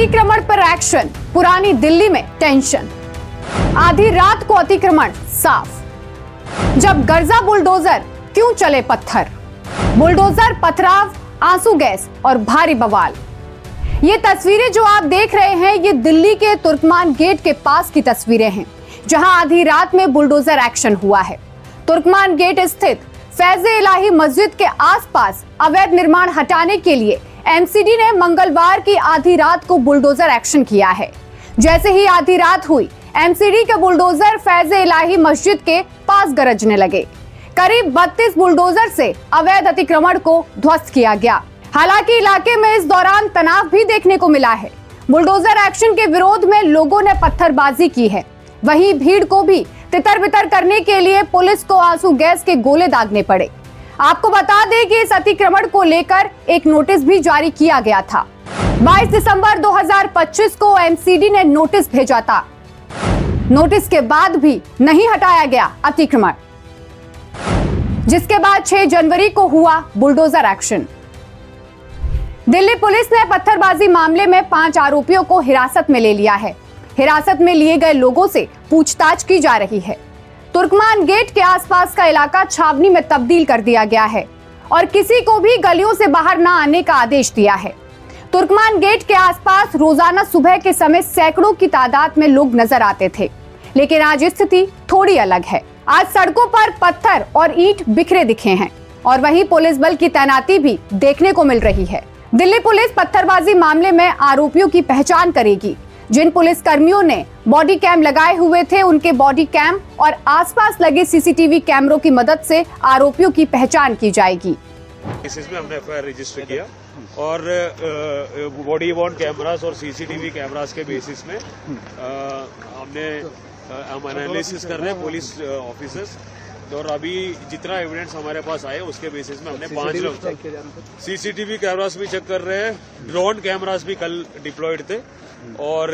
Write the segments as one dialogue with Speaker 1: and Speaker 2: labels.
Speaker 1: अतिक्रमण पर एक्शन, पुरानी दिल्ली में टेंशन। आधी रात को अतिक्रमण साफ, जब गर्जा बुलडोजर क्यों चले पत्थर। बुलडोजर, पथराव, आंसू गैस और भारी बवाल। ये तस्वीरें जो आप देख रहे हैं, ये दिल्ली के तुर्कमान गेट के पास की तस्वीरें हैं, जहां आधी रात में बुलडोजर एक्शन हुआ है। तुर्कमान गेट स्थित फैज़-ए-इलाही मस्जिद के आसपास अवैध निर्माण हटाने के लिए एमसीडी ने मंगलवार की आधी रात को बुलडोजर एक्शन किया है। जैसे ही आधी रात हुई, एमसीडी के बुलडोजर फैज़-ए-इलाही मस्जिद के पास गरजने लगे। करीब 32 बुलडोजर से अवैध अतिक्रमण को ध्वस्त किया गया। हालांकि इलाके में इस दौरान तनाव भी देखने को मिला है। बुलडोजर एक्शन के विरोध में लोगों ने पत्थरबाजी की है। वहीं भीड़ को भी तितर-बितर करने के लिए पुलिस को आंसू गैस के गोले दागने पड़े। आपको बता दें कि इस अतिक्रमण को लेकर एक नोटिस भी जारी किया गया था। 22 दिसंबर 2025 को एमसीडी ने नोटिस भेजा था। नोटिस के बाद भी नहीं हटाया गया अतिक्रमण, जिसके बाद 6 जनवरी को हुआ बुलडोजर एक्शन। दिल्ली पुलिस ने पत्थरबाजी मामले में 5 आरोपियों को हिरासत में ले लिया है। हिरासत में लिए गए लोगों से पूछताछ की जा रही है। तुर्कमान गेट के आसपास का इलाका छावनी में तब्दील कर दिया गया है और किसी को भी गलियों से बाहर न आने का आदेश दिया है। तुर्कमान गेट के आसपास रोजाना सुबह के समय सैकड़ों की तादाद में लोग नजर आते थे, लेकिन आज स्थिति थोड़ी अलग है। आज सड़कों पर पत्थर और ईंट बिखरे दिखे हैं और वहीं पुलिस बल की तैनाती भी देखने को मिल रही है। दिल्ली पुलिस पत्थरबाजी मामले में आरोपियों की पहचान करेगी। जिन पुलिस कर्मियों ने बॉडी कैम लगाए हुए थे, उनके बॉडी कैम और आसपास लगे सीसीटीवी कैमरों की मदद से आरोपियों की पहचान की जाएगी।
Speaker 2: इसमें हमने एफआईआर रजिस्टर किया और बॉडी वॉर्न कैमरास और सीसीटीवी कैमरास के बेसिस में हम एनालिसिस कर रहे हैं पुलिस ऑफिसर्स। और अभी जितना एविडेंस हमारे पास आए उसके बेसिस में हमने 5 लोग सीसीटीवी कैमरास भी चेक कर रहे हैं। ड्रोन कैमरास भी कल डिप्लॉयड थे और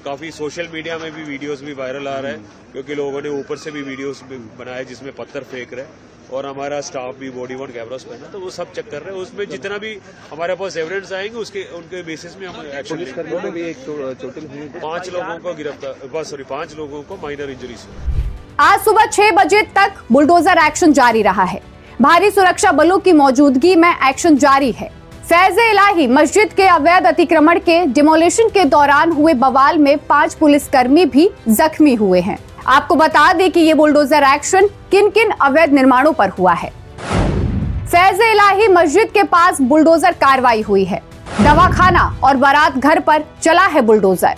Speaker 2: काफी सोशल मीडिया में भी वीडियोस भी वायरल आ रहे हैं, क्योंकि लोगों ने ऊपर से भी वीडियोस बनाए जिसमें पत्थर फेंक रहे हैं और हमारा स्टाफ भी बॉडी वॉर्न कैमरास पहना, तो वो सब चेक कर रहे हैं। उसमें जितना भी हमारे पास एविडेंस आएंगे उनके बेसिस में हम एक्शन लेंगे। 5 लोगों को गिरफ्तार 5 लोगों को माइनर इंजरीज हुई।
Speaker 1: आज सुबह 6 बजे तक बुलडोजर एक्शन जारी रहा है। भारी सुरक्षा बलों की मौजूदगी में एक्शन जारी है। फैज़-ए-इलाही मस्जिद के अवैध अतिक्रमण के डिमोलिशन के दौरान हुए बवाल में 5 पुलिसकर्मी भी जख्मी हुए हैं। आपको बता दें कि ये बुलडोजर एक्शन किन-किन अवैध निर्माणों पर हुआ है। फैज़-ए-इलाही मस्जिद के पास बुलडोजर कार्रवाई हुई है। दवाखाना और बारात घर पर चला है बुलडोजर।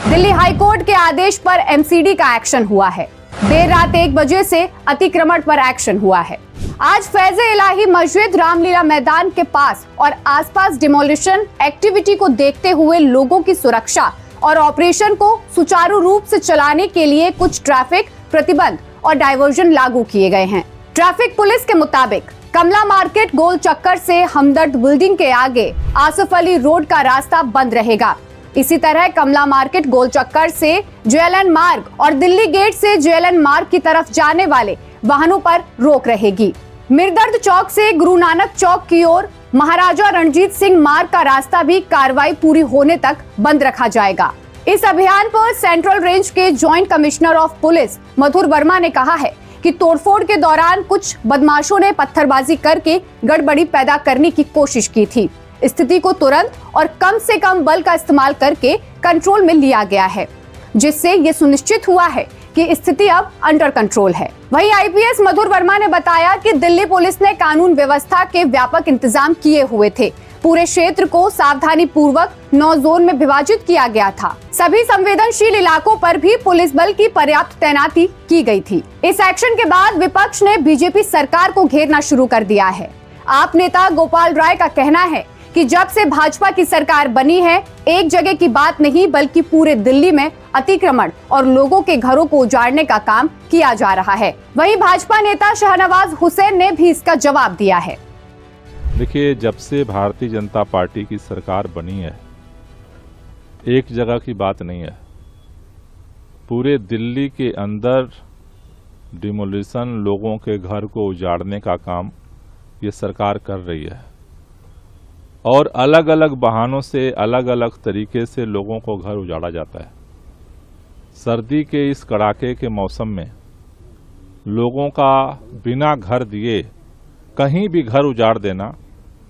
Speaker 1: दिल्ली हाईकोर्ट के आदेश पर एमसीडी का एक्शन हुआ है। देर रात 1 बजे से अतिक्रमण पर एक्शन हुआ है। आज फैज़-ए-इलाही मस्जिद, रामलीला मैदान के पास और आसपास डिमोलिशन एक्टिविटी को देखते हुए लोगों की सुरक्षा और ऑपरेशन को सुचारू रूप से चलाने के लिए कुछ ट्रैफिक प्रतिबंध और डायवर्जन लागू किए गए हैं। ट्रैफिक पुलिस के मुताबिक कमला मार्केट गोल चक्कर से हमदर्द बिल्डिंग के आगे आसिफ अली रोड का रास्ता बंद रहेगा। इसी तरह कमला मार्केट गोल चक्कर से जेएलएन मार्ग और दिल्ली गेट से जेएलएन मार्ग की तरफ जाने वाले वाहनों पर रोक रहेगी। मिर्दर्द चौक से गुरु नानक चौक की ओर महाराजा रणजीत सिंह मार्ग का रास्ता भी कार्रवाई पूरी होने तक बंद रखा जाएगा। इस अभियान पर सेंट्रल रेंज के जॉइंट कमिश्नर ऑफ पुलिस मधुर वर्मा ने कहा है कि तोड़फोड़ के दौरान कुछ बदमाशों ने पत्थरबाजी करके गड़बड़ी पैदा करने की कोशिश की थी। स्थिति को तुरंत और कम से कम बल का इस्तेमाल करके कंट्रोल में लिया गया है, जिससे ये सुनिश्चित हुआ है कि स्थिति अब अंडर कंट्रोल है। वहीं आईपीएस मधुर वर्मा ने बताया कि दिल्ली पुलिस ने कानून व्यवस्था के व्यापक इंतजाम किए हुए थे। पूरे क्षेत्र को सावधानी पूर्वक 9 जोन में विभाजित किया गया था। सभी संवेदनशील इलाकों पर भी पुलिस बल की पर्याप्त तैनाती की गई थी। इस एक्शन के बाद विपक्ष ने बीजेपी सरकार को घेरना शुरू कर दिया है। आप नेता गोपाल राय का कहना है कि जब से भाजपा की सरकार बनी है, एक जगह की बात नहीं बल्कि पूरे दिल्ली में अतिक्रमण और लोगों के घरों को उजाड़ने का काम किया जा रहा है। वहीं भाजपा नेता शाहनवाज हुसैन ने भी इसका जवाब दिया है।
Speaker 3: देखिए, जब से भारतीय जनता पार्टी की सरकार बनी है, एक जगह की बात नहीं है, पूरे दिल्ली के अंदर डिमोलिशन, लोगों के घर को उजाड़ने का काम ये सरकार कर रही है। और अलग अलग बहानों से अलग अलग तरीके से लोगों को घर उजाड़ा जाता है। सर्दी के इस कड़ाके के मौसम में लोगों का बिना घर दिए कहीं भी घर उजाड़ देना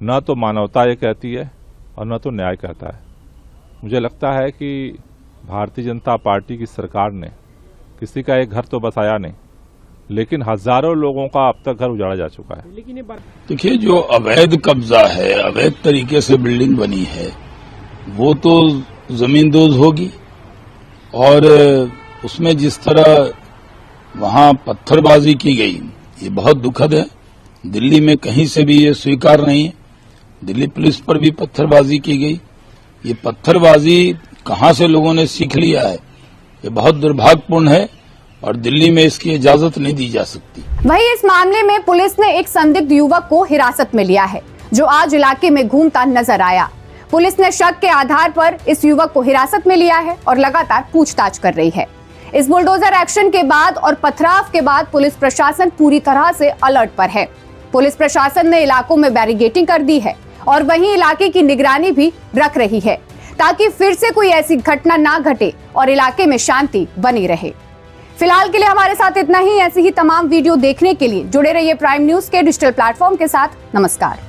Speaker 3: न तो मानवता ये कहती है और न तो न्याय कहता है। मुझे लगता है कि भारतीय जनता पार्टी की सरकार ने किसी का एक घर तो बसाया नहीं, लेकिन हजारों लोगों का अब तक घर उजाड़ा जा चुका है।
Speaker 4: देखिए, जो अवैध कब्जा है, अवैध तरीके से बिल्डिंग बनी है, वो तो जमींदोज होगी। और उसमें जिस तरह वहां पत्थरबाजी की गई, ये बहुत दुखद है। दिल्ली में कहीं से भी ये स्वीकार नहीं है। दिल्ली पुलिस पर भी पत्थरबाजी की गई। ये पत्थरबाजी कहां से लोगों ने सीख लिया है, ये बहुत दुर्भाग्यपूर्ण है और दिल्ली में इसकी इजाजत नहीं दी जा सकती।
Speaker 1: वहीं इस मामले में पुलिस ने एक संदिग्ध युवक को हिरासत में लिया है, जो आज इलाके में घूमता नजर आया। पुलिस ने शक के आधार पर इस युवक को हिरासत में लिया है और लगातार पूछताछ कर रही है। इस बुलडोजर एक्शन के बाद और पथराव के बाद पुलिस प्रशासन पूरी तरह से अलर्ट पर है। पुलिस प्रशासन ने इलाकों में बैरिकेडिंग कर दी है और वहीं इलाके की निगरानी भी रख रही है, ताकि फिर से कोई ऐसी घटना ना घटे और इलाके में शांति बनी रहे। फिलहाल के लिए हमारे साथ इतना ही। ऐसी ही तमाम वीडियो देखने के लिए जुड़े रहिए प्राइम न्यूज के डिजिटल प्लेटफॉर्म के साथ। नमस्कार।